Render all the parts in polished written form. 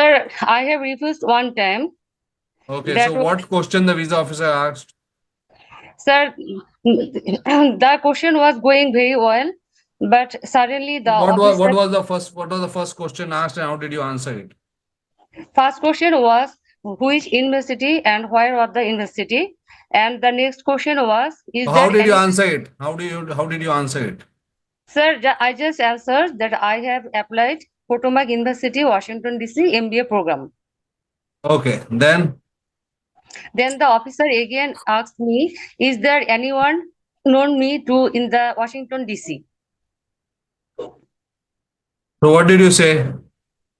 Sir, I have refused one time. Okay, That so was, what question the visa officer asked? sir, the question was going very well, but suddenly the officer, What was the first question asked and how did you answer it? first question was which university and where was the university, and the next question was, is How there did you any? answer it? How did you answer it? Sir, I just answered that I have applied Potomac University, Washington DC MBA program. Okay, then Then the officer again asked me, is there anyone known me to in the Washington DC? so what did you say?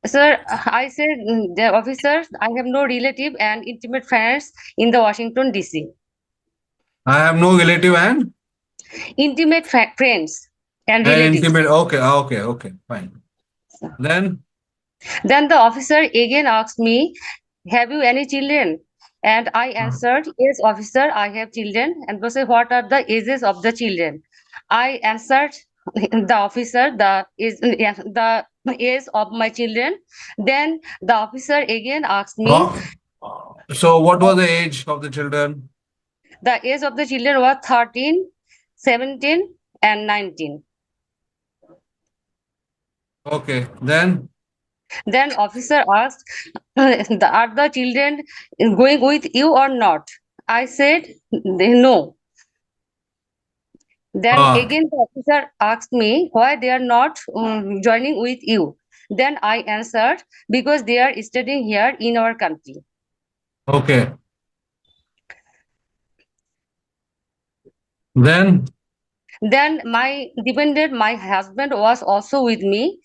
Sir, I said, the officer, I have no relative and intimate friends in the Washington DC. I have no relative Intimate friends and and relatives. intimate. Okay, fine. Then Then the officer again asked me, have you any children? And I answered, yes, officer, I have children. And they said, what are the ages of the children? I answered the officer the age of my children. Then the officer again asked me, how, so what was the age of the children? the age of the children was 13, 17, and 19. Okay, then Then officer asked, are the children going with you or not? I said, no. Then ah again the officer asked me why they are not joining with you. Then I answered, because they are studying here in our country. okay. Then Then my husband was also with me.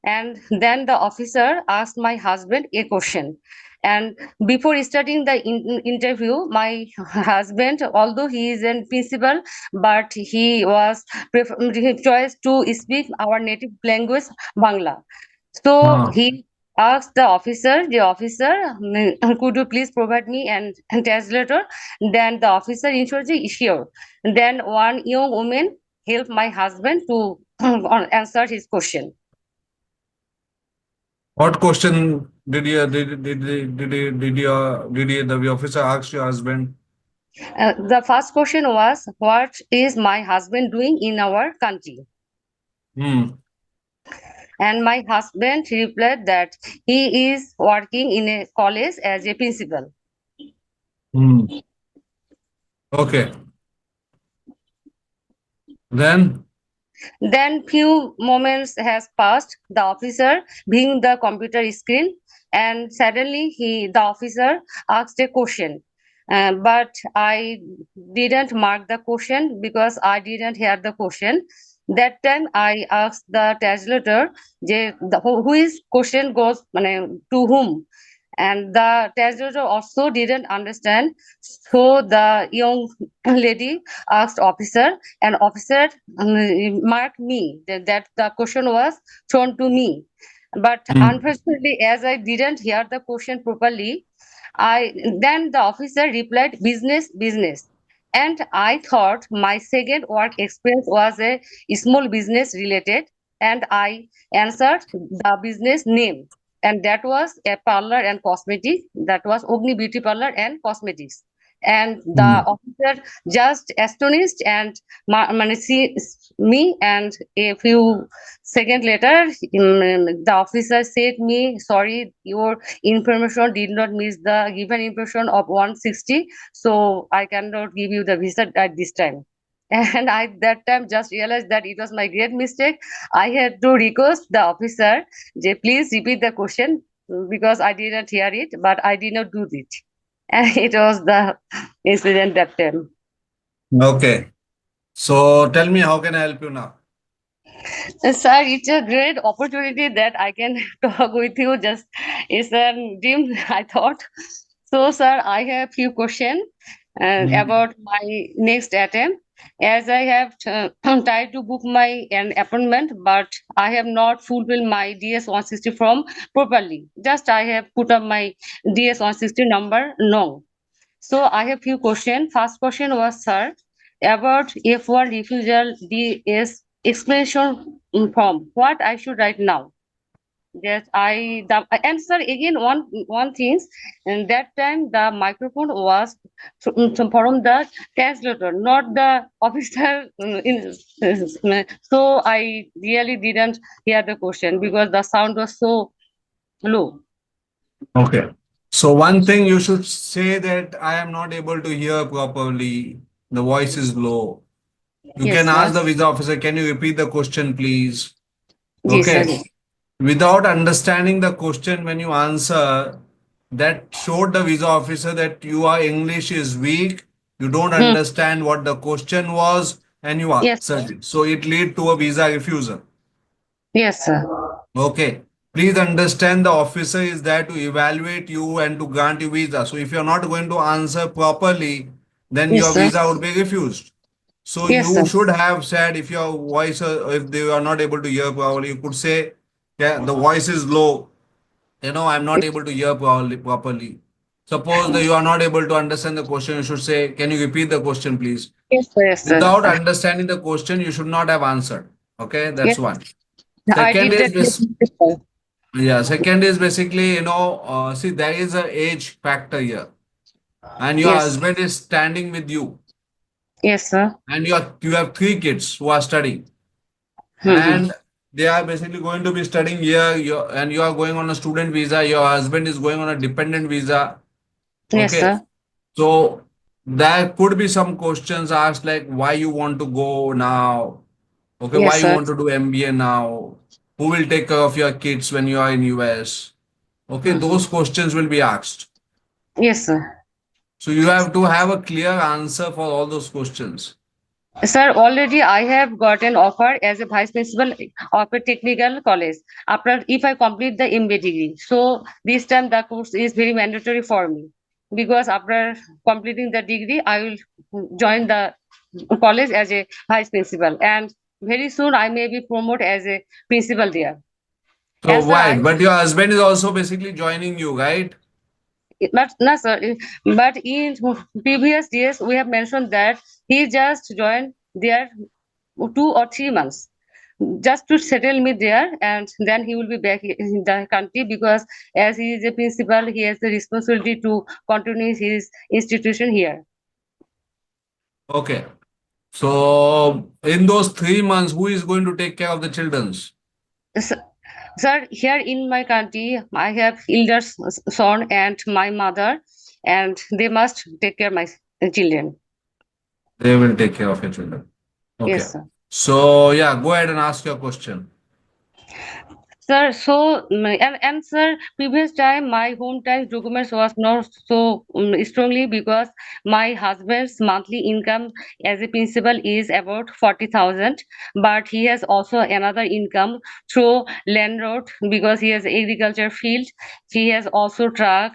And then the officer asked my husband a question. And before starting the interview, my husband, although he is a principal, but he chose to speak our native language, Bangla. So ah, he asked the officer, could you please provide me an translator? Then the officer ensured, sure. Then one young woman helped my husband to answer his question. what question did the officer ask your husband? The first question was, what is my husband doing in our country? Hmm. And my husband replied that he is working in a college as a principal. Hmm. Okay. Then Then few moments has passed. The officer viewing the computer screen, and suddenly the officer asked a question. But I didn't mark the question because I didn't hear the question. That time I asked the translator, who is question goes to whom, and the translator also didn't understand. So the young lady asked officer, and officer marked me that the question was thrown to me. But hmm. unfortunately, as I didn't hear the question properly, I then the officer replied, business, business. And I thought my second work experience was a small business related, and I answered the business name, and that was a parlor and cosmetic. That was Ogni Beauty Parlor and Cosmetics. And the Hmm. officer just astonished and see me, and a few seconds later, the officer said me, sorry, your information did not miss the given information of 160, so I cannot give you the visa at this time. And I that time just realized that it was my great mistake. I had to request the officer, please repeat the question because I didn't hear it, but I did not do it. And it was the incident that time. Okay. So tell me, how can I help you now? Sir, it's a great opportunity that I can talk with you. Just it's a dream, I thought. So, sir, I have few questions Hmm. about my next attempt. As I have tried to book my an appointment, but I have not fulfilled my DS 160 form properly. Just I have put up my DS 160 number no. So I have few questions. First question was, sir, about F1 refusal DS explanation form. What I should write now? Yes, I the and sir again one thing, and that time the microphone was from the translator, not the officer. So I really didn't hear the question because the sound was so low. Okay. So one thing you should say that I am not able to hear properly. The voice is low. You Yes, can sir. ask the visa officer, can you repeat the question, please? Yes, sir. Okay. Without understanding the question when you answer, that showed the visa officer that your English is weak, you don't Hmm. understand what the question was, and you Yes, sir. answered it. So it lead to a visa refusal. Yes, sir. Okay. Please understand the officer is there to evaluate you and to grant you visa. So if you're not going to answer properly, then Yes, your sir. visa would be refused. So Yes, you sir. should have said if your voice, if they are not able to hear properly, you could say, yeah, the voice is low. I'm not able to hear properly. Suppose that you are not able to understand the question, you should say, can you repeat the question, please? Yes, sir. Yes, sir. Without understanding the question, you should not have answered. Okay, that's Yes, one. I Second did is that. this. Yeah, second is basically, see, there is a age factor here, and your Yes. husband is standing with you, Yes, sir. and you have three kids who are studying, Mm-hmm. and they are basically going to be studying here, and you are going on a student visa, your husband is going on a dependent visa. Yes, Okay, sir. so there could be some questions asked like why you want to go now. Okay, why Yes, you sir. want to do MBA now? Who will take care of your kids when you are in US? Okay, Mm-hmm. those questions will be asked. Yes, sir. So you have to have a clear answer for all those questions. Sir, already I have got an offer as a vice principal of a technical college after if I complete the MBA degree. So this time the course is very mandatory for me because after completing the degree, I will join the college as a vice principal and very soon I may be promoted as a principal there. So And sir, I why? But your husband is also basically joining you, right? but no sir, but in previous years we have mentioned that he just joined there 2 or 3 months just to settle me there and then he will be back in the country because as he is a principal he has the responsibility to continue his institution here. Okay. So in those 3 months, who is going to take care of the children's? S- Sir, here in my country I have elder son and my mother and they must take care my children. They will take care of your children. Okay. Yes, sir. So yeah, go ahead and ask your question. Sir, so and sir, previous time my hometown documents was not so strongly because my husband's monthly income as a principal is about 40,000, but he has also another income through landlord because he has agriculture field. He has also truck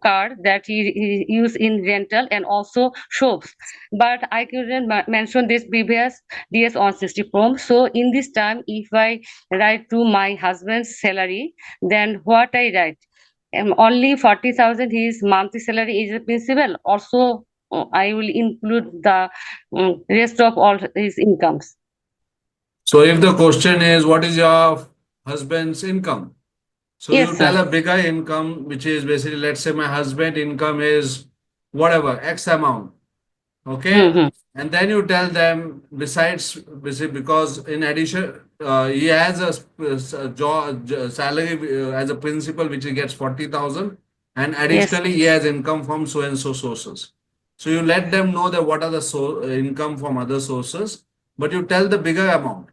car that he use in rental and also shops. But I couldn't mention this previous DS on 60 form. So in this time, if I write to my husband's salary, then what I write? Only 40,000 his monthly salary is a principal. Also, I will include the rest of all his incomes. So if the question is what is your husband's income? So Yes, you sir. tell a bigger income, which is basically, let's say my husband income is whatever, X amount. Okay. Mm-hmm. And then you tell them besides, because in addition, he has a job, salary as a principal, which he gets 40,000. And Yes, additionally, he has income from so and so sources. So you let them know that what are the income from other sources, but you tell the bigger amount.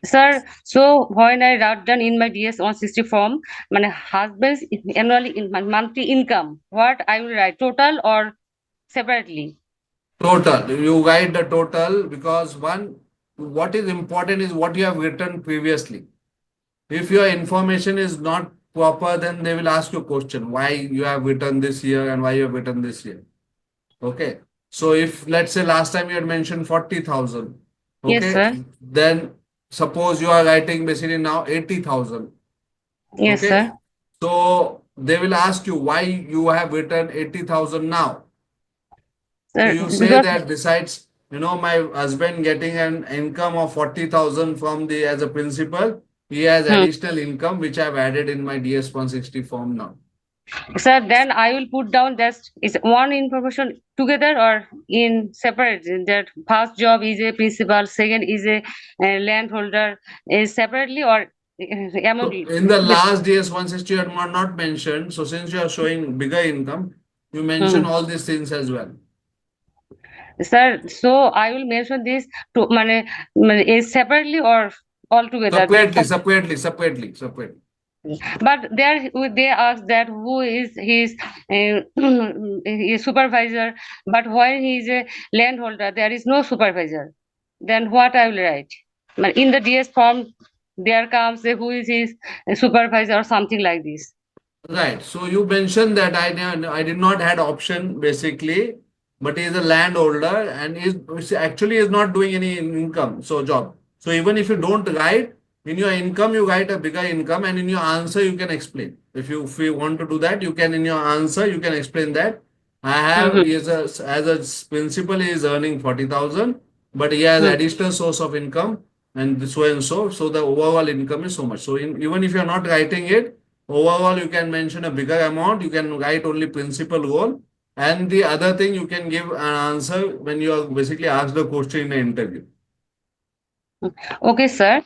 sir. So when I wrote down in my DS 160 form, my husband's annually in my monthly income, what I will write total or separately? Total. You write the total because what is important is what you have written previously. If your information is not proper, then they will ask you a question why you have written this year and why you have written this year. Okay. So if let's say last time you had mentioned 40,000, Yes, okay, sir. then suppose you are writing basically now 80,000. Yes, Okay. sir. So they will ask you why you have written 80,000 now. So Sir, you say because that besides, my husband getting an income of 40,000 from the as a principal, He has Hmm. additional income which I've added in my DS 160 form now. Sir, then I will put down that is one information together or in separate. That first job is a principal, second is a landholder, is separately or among So it. in the last DS 160 you had not mentioned. So since you are showing bigger income, you mention Hmm. all these things as well. Sir, so I will mention this to is separately or all together. That Separately. but there they ask that who is his his supervisor, but when he is a landholder there is no supervisor, then what I will write? In the DS form there comes a who is his supervisor or something like this. Right. So you mentioned that I did not had option basically, but he is a landholder and is actually is not doing any income, so job. So even if you don't write in your income, you write a bigger income, and in your answer you can explain. If you want to do that, you can in your answer you can explain that I have Mhm. he is a as a principal he is earning 40,000, but he has Mhm. additional source of income and so and so. So the overall income is so much. So even if you are not writing it. Overall, you can mention a bigger amount. You can write only principal role. And the other thing, you can give an answer when you are basically asked the question in an interview. Okay, sir.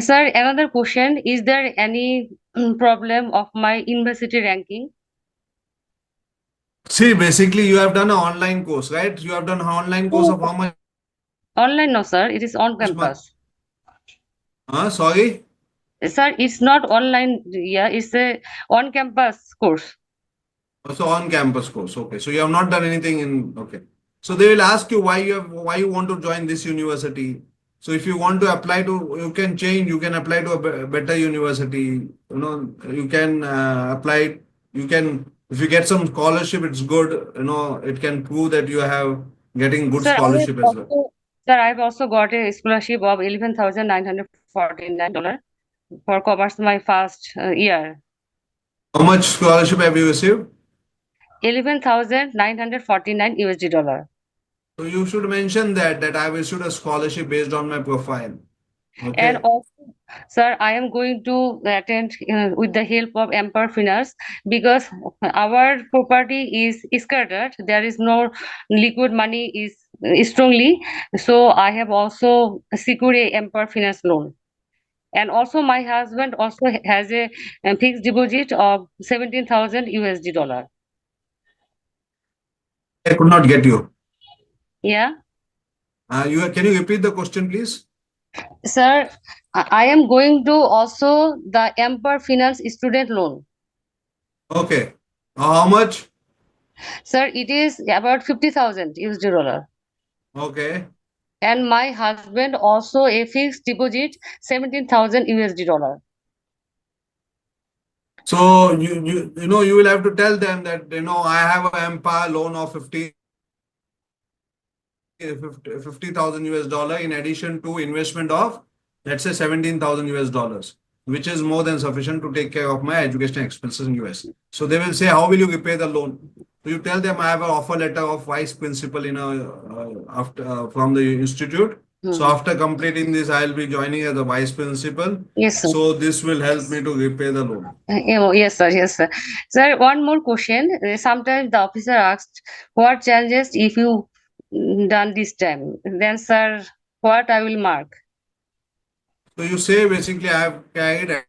Sir, another question: is there any problem of my university ranking? See, basically, you have done an online course, right? You have done an online course of how much month? Online, no, sir. It is on campus. Sorry? Sir, it's not online. Yeah, it's a on campus course. So on campus course. Okay. So you have not done anything in. Okay. So they will ask you why you want to join this university. So if you want to apply to, you can change. You can apply to a better university. You can apply. You can if you get some scholarship, it's good. It can prove that you have getting good Sir, I have scholarship as well. also, sir, I've also got a scholarship of $11,949 for covers my first year. How much scholarship have you received? 11,949 USD dollar. So you should mention that I have issued a scholarship based on my profile. And Okay. also, sir, I am going to attend with the help of Emperor Finance because our property is scattered. There is no liquid money is strongly. So I have also secured a Emperor Finance loan. And also my husband also has a fixed deposit of 17,000 USD dollar. Sorry, I could not get you. Yeah, You can you repeat the question, please? sir, I am going to also the Emperor Finance student loan. Okay. How much? Sir, it is about 50,000 USD dollar. Okay. And my husband also a fixed deposit 17,000 USD dollar. So you will have to tell them that I have an Empire loan of 50,000 US dollar in addition to investment of let's say 17,000 US dollars, which is more than sufficient to take care of my education expenses in US. So they will say, how will you repay the loan? So you tell them I have an offer letter of vice principal after from the institute. So Hmm. after completing this, I'll be joining as a vice principal. Yes, sir. So this will help me to repay the loan. Yes, sir. Yes, sir. Sir, one more question. Sometimes the officer asked, "What changes if you done this time?" Then, sir, what I will mark? So you say basically I have carried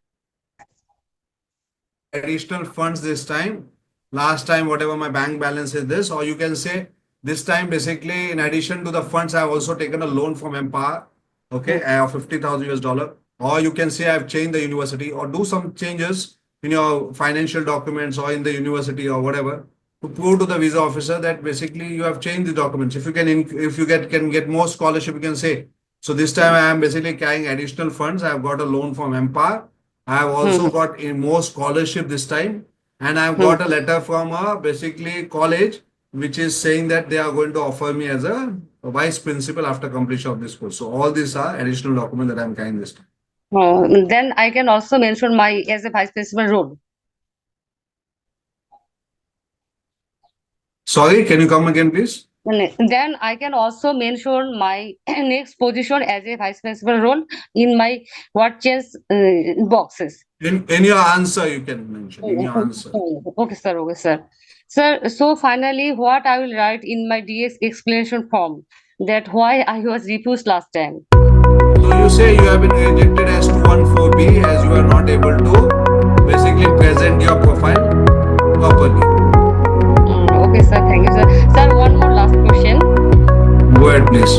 additional funds this time. Last time, whatever my bank balance is this, or you can say this time basically in addition to the funds, I have also taken a loan from Empire, okay, of 50,000 US Hmm. dollar. Or you can say I've changed the university or do some changes in your financial documents or in the university or whatever to prove to the visa officer that basically you have changed the documents. If you can get more scholarship, you can say so this time I am basically carrying additional funds. I have got a loan from Empire. I have Hmm. also got a more scholarship this time, and I have Hmm. got a letter from a basically college which is saying that they are going to offer me as a vice principal after completion of this course. So all these are additional documents that I am carrying this time. Oh, then I can also mention my as a vice principal role. Sorry, can you come again, please? Then I can also mention my next position as a vice principal role in my what change boxes. In your answer, you can mention in your answer. Okay, sir. Okay, sir. Sir, so finally, what I will write in my DX explanation form that why I was refused last time. So you say you have been rejected as 214B as you are not able to basically present your profile properly. Okay, sir. Thank you, sir. Sir, one more last question. Go ahead, please.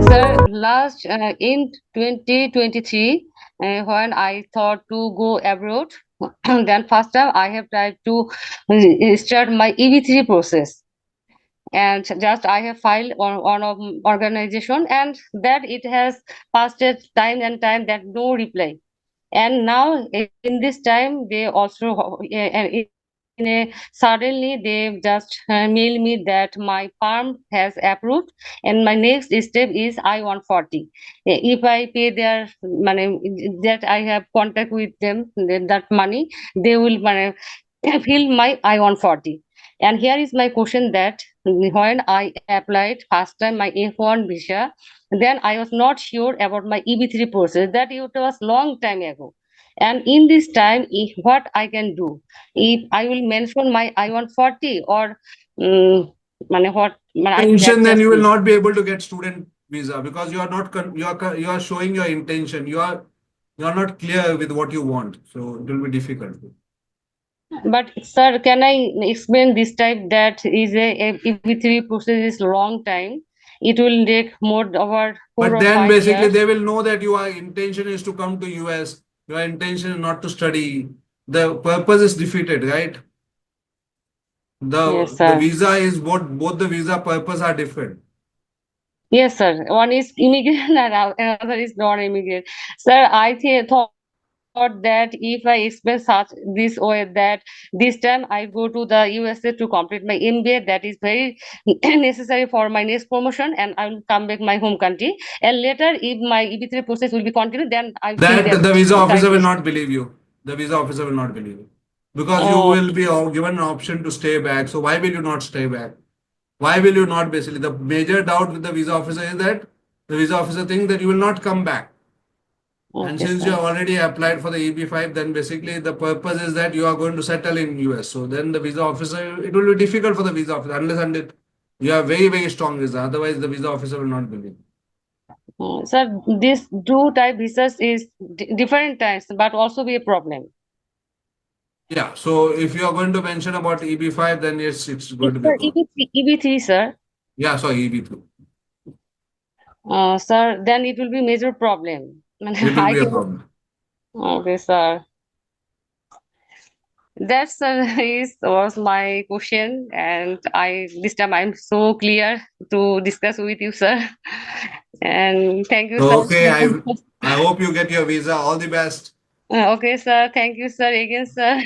Sir, last in 2023, when I thought to go abroad, then first time I have tried to start my EV3 process. And just I have filed on organization, and that it has passed it time and time that no reply. And now in this time they also in a suddenly they just mail me that my farm has approved, and my next step is I-140. If I pay their money that I have contact with them, that money they will fill my I-140. And here is my question that when I applied first time my F1 visa, then I was not sure about my EB3 process, that it was long time ago. And in this time, if what I can do, if I will mention my I-140 or what I will Intention, then adjust you will it. not be able to get student visa because you are not you are showing your intention. You are not clear with what you want, so it will be difficult. But sir, can I explain this type that is a EB3 process is long time. It will take more over four But or then five basically years. they will know that your intention is to come to US. Your intention is not to study. The purpose is defeated, right? Yes, The sir. visa is both the visa purpose are different. Yes, sir. One is immigrant and another is non-immigrant. Sir, thought that if I explain such this way that this time I go to the USA to complete my MBA, that is very necessary for my next promotion, and I will come back my home country. And later, if my EB3 process will be continued, then I think That that the visa try officer to will stay. not believe you. The visa officer will not believe you because you Oh, will be given an option to stay back. So why will you not stay back? Why will you not basically? The major doubt with the visa officer is that the visa officer thinks that you will not come back. And okay, since you sir. have already applied for the EB5, then basically the purpose is that you are going to settle in US. So then the visa officer, it will be difficult for the visa officer unless and it, you have very strong visa. Otherwise, the visa officer will not believe. Sir, this two type visas is different types, but also be a problem. Yeah. So if you are going to mention about EB5, then yes, it's going to be a Sir, problem. EB3, sir. Yeah. So EB2, Sir, then it will be major problem. it will I be a can. problem. Okay, sir. That's is was my question, and I this time I'm so clear to discuss with you, sir. And thank you, sir. So okay, I hope you get your visa. All the best. Okay, sir. Thank you, sir. Again, sir.